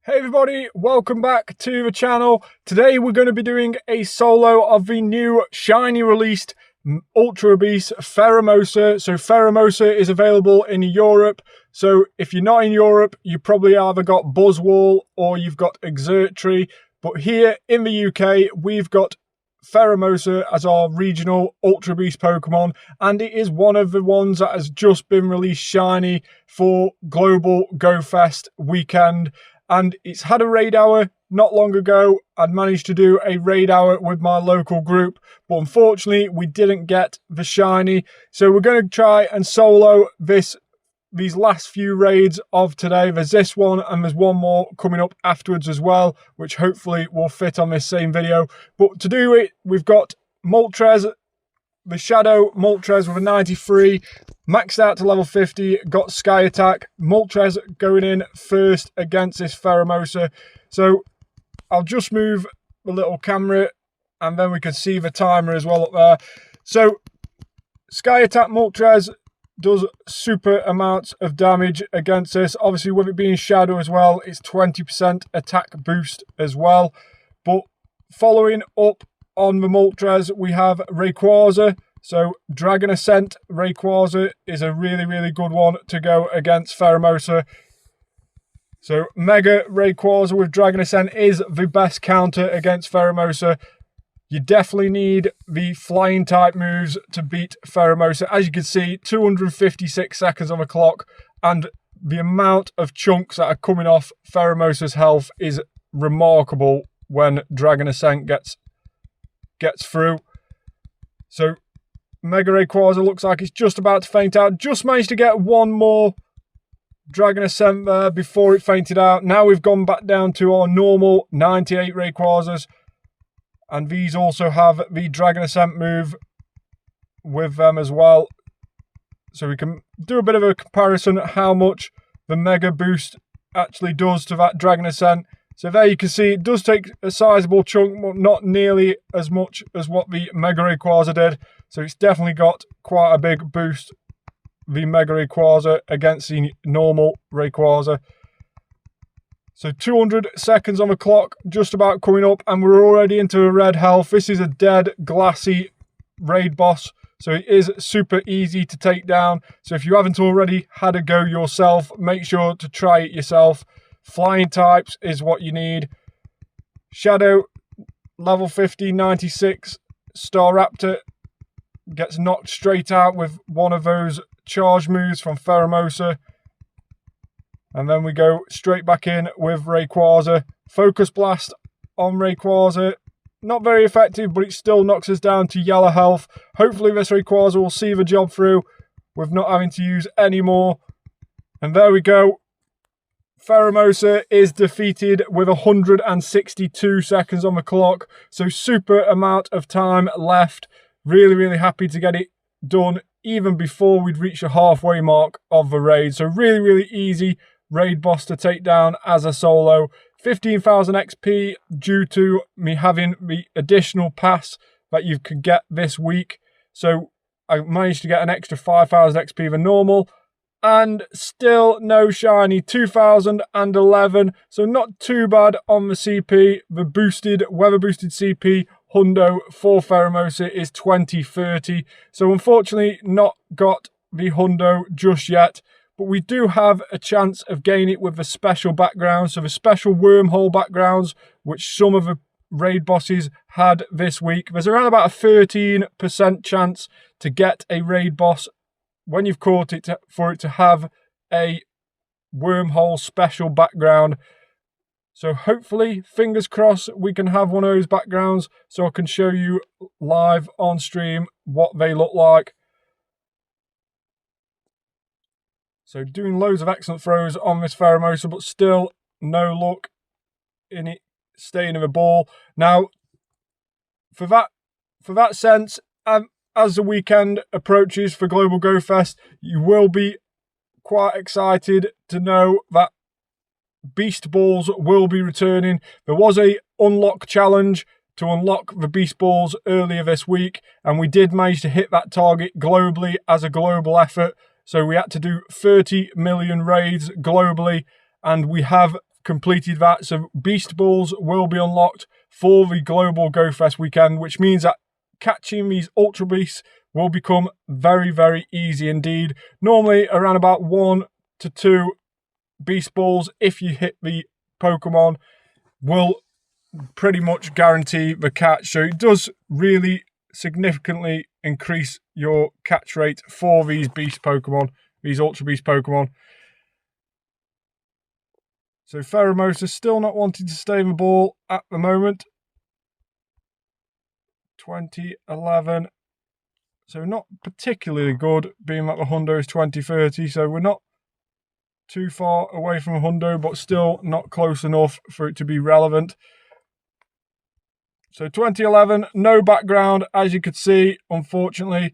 Hey everybody, welcome back to the channel. Today we're going to be doing a solo of the new shiny released Ultra Beast Pheromosa. So Pheromosa is available in Europe. So if you're not in Europe, you probably either got Buzzwole or you've got Exertry. But here in the UK, we've got Pheromosa as our regional Ultra Beast Pokemon, and it is one of the ones that has just been released shiny for Global Go Fest weekend. And it's had a raid hour not long ago. I'd managed to do a raid hour with my local group, but unfortunately we didn't get the shiny. So we're going to try and solo these last few raids of today. There's this one and there's one more coming up afterwards as well, which hopefully will fit on this same video. But to do it, we've got Moltres, the Shadow Moltres with a 93, maxed out to level 50, got Sky Attack. Moltres going in first against this Pheromosa. So I'll just move the little camera and then we can see the timer as well up there. So Sky Attack Moltres does super amounts of damage against this. Obviously with it being Shadow as well, it's 20% attack boost as well. But following up on the Moltres, we have Rayquaza. So Dragon Ascent Rayquaza is a really good one to go against Pheromosa. So Mega Rayquaza with Dragon Ascent is the best counter against Pheromosa. You definitely need the flying type moves to beat Pheromosa. As you can see, 256 seconds on the clock, and the amount of chunks that are coming off Pheromosa's health is remarkable when Dragon Ascent gets through. So Mega Rayquaza looks like it's just about to faint out. Just managed to get one more Dragon Ascent there before it fainted out. Now we've gone back down to our normal 98 Rayquazas. And these also have the Dragon Ascent move with them as well. So we can do a bit of a comparison at how much the Mega Boost actually does to that Dragon Ascent. So there you can see it does take a sizable chunk, but not nearly as much as what the Mega Rayquaza did. So it's definitely got quite a big boost, the Mega Rayquaza against the normal Rayquaza. So 200 seconds on the clock, just about coming up, and we're already into a red health. This is a dead, glassy raid boss, so it is super easy to take down. So if you haven't already had a go yourself, make sure to try it yourself. Flying types is what you need. Shadow, level 50, 96. Staraptor gets knocked straight out with one of those charge moves from Pheromosa. And then we go straight back in with Rayquaza. Focus Blast on Rayquaza. Not very effective, but it still knocks us down to yellow health. Hopefully this Rayquaza will see the job through with not having to use any more. And there we go. Pheromosa is defeated with 162 seconds on the clock. So super amount of time left. Really happy to get it done even before we'd reached the halfway mark of the raid. So really easy raid boss to take down as a solo. 15,000 XP due to me having the additional pass that you could get this week. So I managed to get an extra 5,000 XP than normal. And still no shiny. 2011, so not too bad on the CP. The boosted, weather boosted CP hundo for Pheromosa is 2030. So unfortunately not got the hundo just yet. But we do have a chance of gaining it with the special backgrounds. So the special wormhole backgrounds, which some of the raid bosses had this week. There's around about a 13% chance to get a raid boss when you've caught it for it to have a wormhole special background. So hopefully, fingers crossed, we can have one of those backgrounds so I can show you live on stream what they look like. So doing loads of excellent throws on this Pheromosa, but still no luck in it staying in the ball. Now, for that sense, as the weekend approaches for Global Go Fest, you will be quite excited to know that Beast Balls will be returning. There was a unlock challenge to unlock the Beast Balls earlier this week, and we did manage to hit that target globally as a global effort. So we had to do 30 million raids globally, and we have completed that. So Beast Balls will be unlocked for the Global Go Fest weekend, which means that catching these Ultra Beasts will become very, very easy indeed. Normally around about 1 to 2 Beast Balls, if you hit the Pokemon, will pretty much guarantee the catch. So it does really significantly increase your catch rate for these Beast Pokemon, these Ultra Beast Pokemon. So Pheromosa still not wanting to stay in the ball at the moment. 2011. So not particularly good, being that the Hundo is 2030. So we're not too far away from a Hundo, but still not close enough for it to be relevant. So 2011, no background, as you could see. Unfortunately,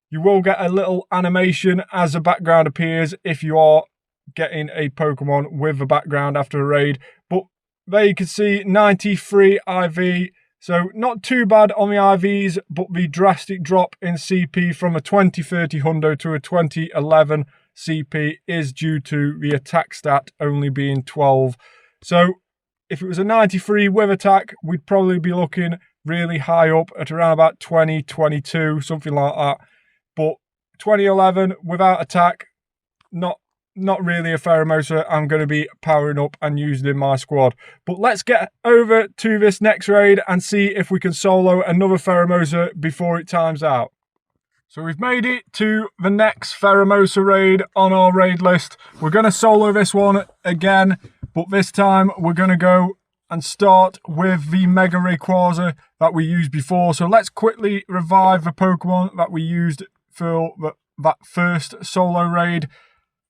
you will get a little animation as the background appears if you are getting a Pokemon with a background after a raid. But there you can see 93 IV. So not too bad on the IVs, but the drastic drop in CP from a 2030 Hundo to a 2011 CP is due to the attack stat only being 12. So if it was a 93 with attack, we'd probably be looking really high up at around about 20, 22, something like that. But 2011 without attack, not really a Pheromosa I'm going to be powering up and using in my squad. But let's get over to this next raid and see if we can solo another Pheromosa before it times out. So we've made it to the next Pheromosa raid on our raid list. We're going to solo this one again, but this time we're going to go and start with the Mega Rayquaza that we used before. So let's quickly revive the Pokemon that we used for that first solo raid.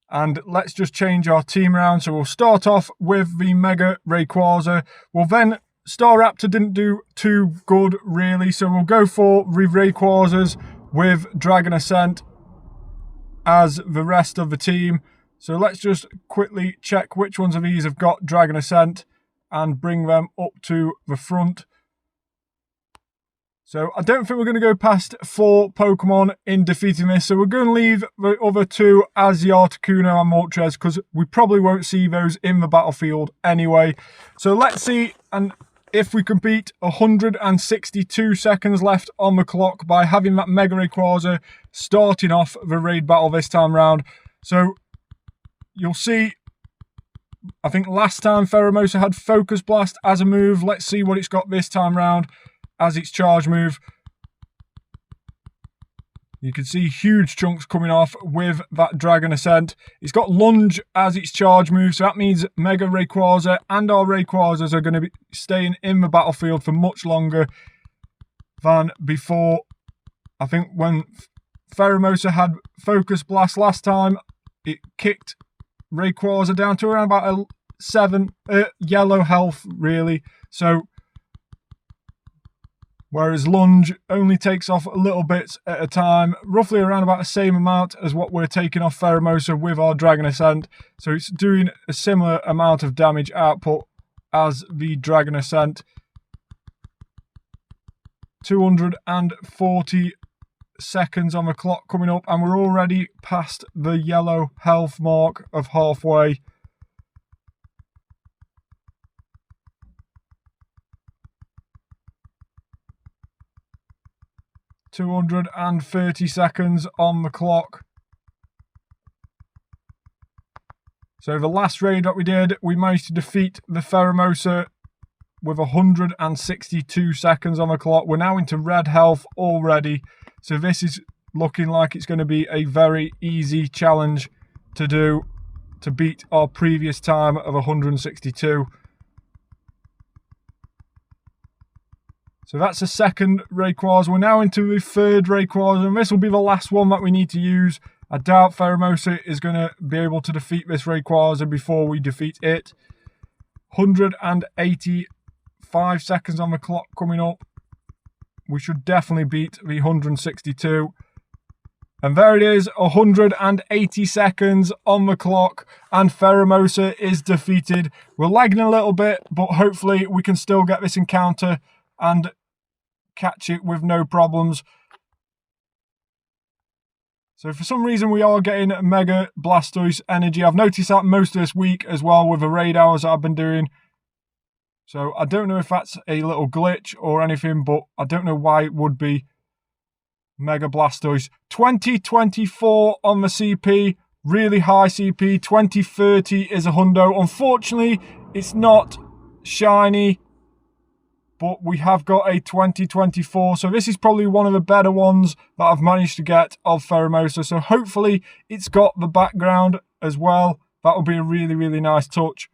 And let's just change our team around. So we'll start off with the Mega Rayquaza. Well, then Staraptor didn't do too good, really. So we'll go for the Rayquazas with Dragon Ascent as the rest of the team. So let's just quickly check which ones of these have got Dragon Ascent and bring them up to the front. So I don't think we're going to go past 4 Pokemon in defeating this. So we're going to leave the other 2 as the Articuno and Moltres because we probably won't see those in the battlefield anyway. So let's see and if we can beat 162 seconds left on the clock by having that Mega Rayquaza starting off the raid battle this time round. So you'll see, I think last time Pheromosa had Focus Blast as a move. Let's see what it's got this time round as its charge move. You can see huge chunks coming off with that Dragon Ascent. It's got Lunge as its charge move, so that means Mega Rayquaza and our Rayquazas are going to be staying in the battlefield for much longer than before. I think when Pheromosa had Focus Blast last time, it kicked Rayquaza down to around about a 7 yellow health, really. So whereas Lunge only takes off a little bit at a time, roughly around about the same amount as what we're taking off Pheromosa with our Dragon Ascent. So it's doing a similar amount of damage output as the Dragon Ascent. 240 seconds on the clock coming up, and we're already past the yellow health mark of halfway. .230 seconds on the clock. So the last raid that we did, we managed to defeat the Pheromosa with 162 seconds on the clock. We're now into red health already. So this is looking like it's going to be a very easy challenge to do to beat our previous time of 162. So that's the second Rayquaza. We're now into the third Rayquaza, and this will be the last one that we need to use. I doubt Pheromosa is going to be able to defeat this Rayquaza before we defeat it. 185 seconds on the clock coming up. We should definitely beat the 162. And there it is, 180 seconds on the clock, and Pheromosa is defeated. We're lagging a little bit, but hopefully we can still get this encounter and catch it with no problems. So for some reason we are getting Mega Blastoise energy. I've noticed that most of this week as well with the raid hours that I've been doing. So I don't know if that's a little glitch or anything, but I don't know why it would be Mega Blastoise. 2024 on the CP, really high CP. 2030 is a hundo. Unfortunately, it's not shiny, but we have got a 2024. So this is probably one of the better ones that I've managed to get of Pheromosa. So hopefully it's got the background as well. That would be a really, really nice touch.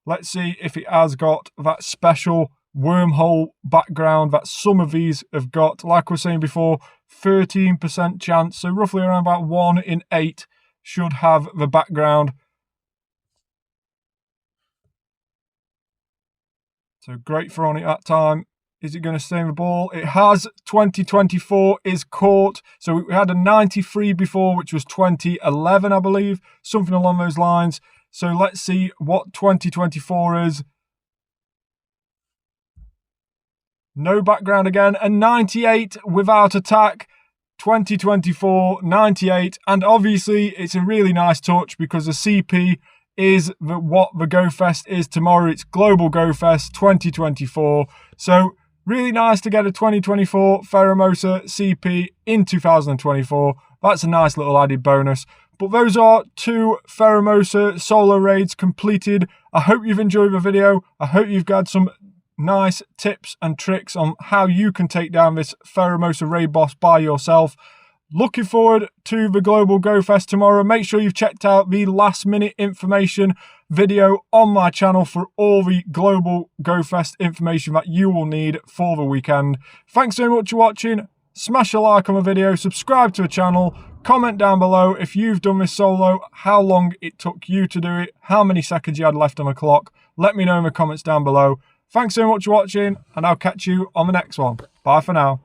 Let's see if it has got that special wormhole background that some of these have got. Like I was saying before, 13% chance. So roughly around about 1 in 8 should have the background. So great for on it that time. Is it going to stay in the ball? It has. 2024 is caught. So we had a 93 before, which was 2011, I believe. Something along those lines. So let's see what 2024 is. No background again. A 98 without attack. 2024, 98. And obviously it's a really nice touch because the CP is what the Go Fest is tomorrow. It's Global Go Fest 2024. So really nice to get a 2024 Pheromosa CP in 2024. That's a nice little added bonus. But those are 2 Pheromosa solo raids completed. I hope you've enjoyed the video. I hope you've got some nice tips and tricks on how you can take down this Pheromosa raid boss by yourself. Looking forward to the Global Go Fest tomorrow. Make sure you've checked out the last minute information video on my channel for all the Global Go Fest information that you will need for the weekend. Thanks so much for watching. Smash a like on the video, subscribe to the channel, comment down below if you've done this solo, how long it took you to do it, how many seconds you had left on the clock. Let me know in the comments down below. Thanks so much for watching, and I'll catch you on the next one. Bye for now.